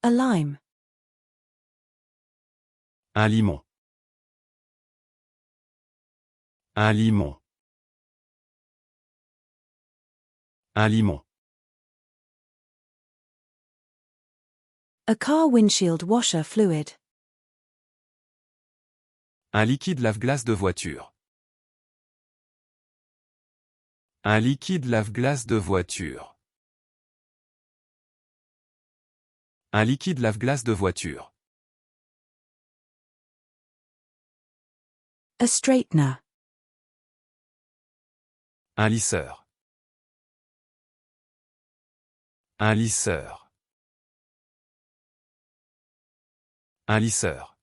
A lime. Un limon. Un limon. Un limon. A car windshield washer fluid. Un liquide lave-glace de voiture. Un liquide lave-glace de voiture. Un liquide lave-glace de voiture. A straightener. Un lisseur. Un lisseur. Un lisseur.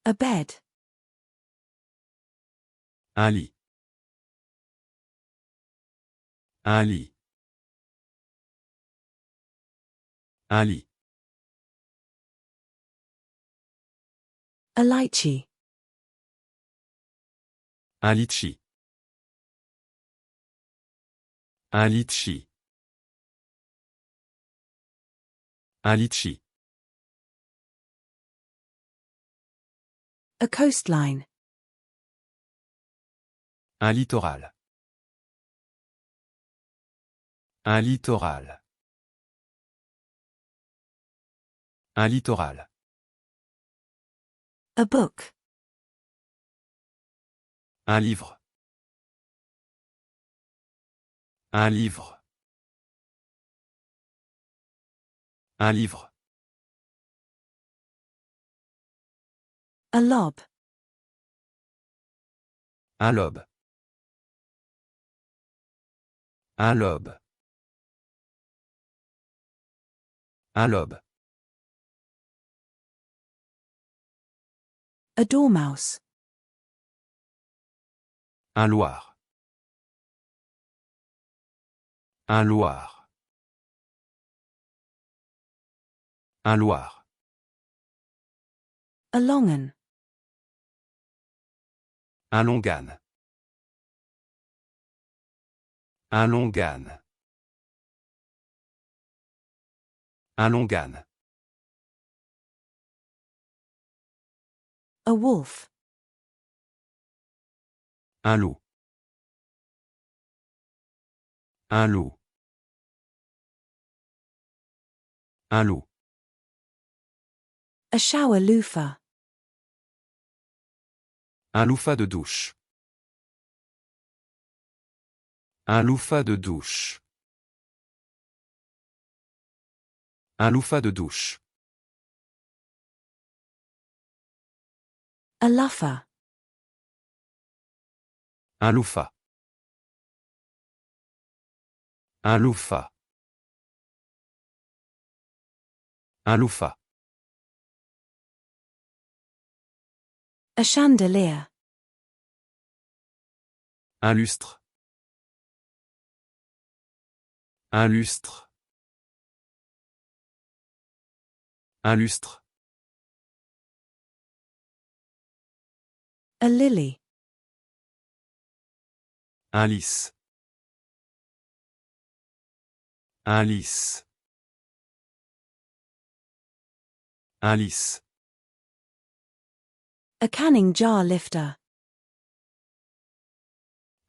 A bed. Un lit. Un lit. Un lit. A lychee. Un litchi. Un litchi. Un litchi. A coastline. Un littoral. Un littoral. Un littoral. A book. Un livre. Un livre. Un livre. A lob. Un lobe. Un lobe. Un lobe. A dormouse. Un loir. Un loir. Un loir. A longan. Un longan. Un longan. Un longan. A wolf. Un loup. Un loup. Un loup. A shower loofah. Un loofah de douche. Un loofah de douche. Un loofah de douche. A loofah. Un loofah. Un loofah. Un loofah. A chandelier. Un lustre. Un lustre. Un lustre. A lily. Un lys. Un lys. Un lys. A canning jar lifter.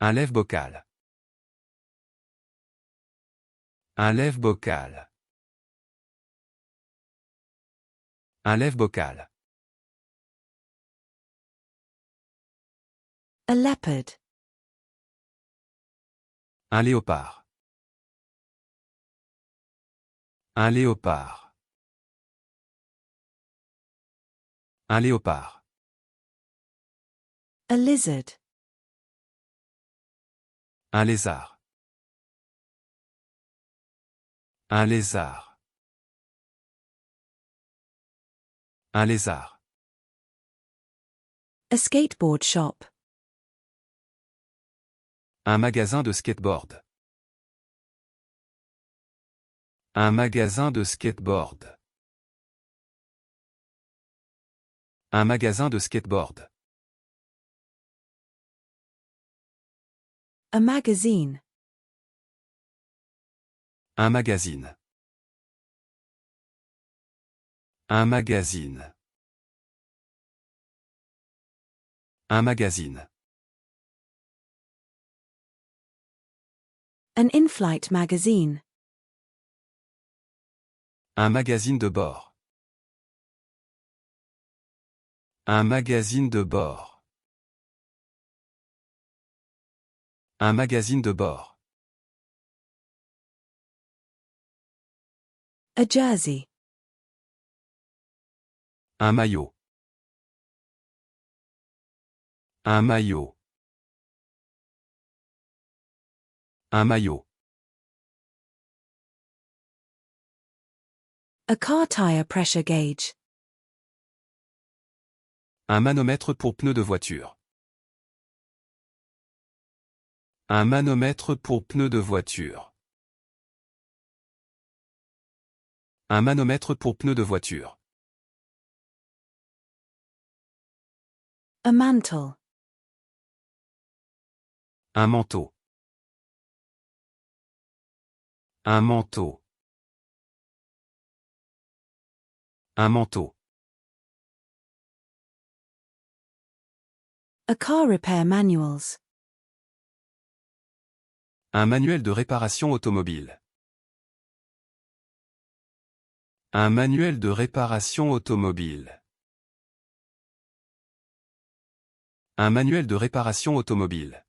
Un lève-bocal. Un lève-bocal. Un lève-bocal. A leopard. Un léopard. Un léopard. Un léopard. A lizard. Un lézard. Un lézard. Un lézard. A skateboard shop. Un magasin de skateboard. Un magasin de skateboard. Un magasin de skateboard. A magazine. Un magazine. Un magazine. Un magazine. An in-flight magazine. Un magazine de bord. Un magazine de bord. Un magazine de bord. A jersey. Un maillot. Un maillot. Un maillot. A car tire pressure gauge. Un manomètre pour pneus de voiture. Un manomètre pour pneus de voiture. Un manomètre pour pneus de voiture. A mantle. Un manteau. Un manteau. Un manteau. A car repair manuals. Un manuel de réparation automobile. Un manuel de réparation automobile. Un manuel de réparation automobile.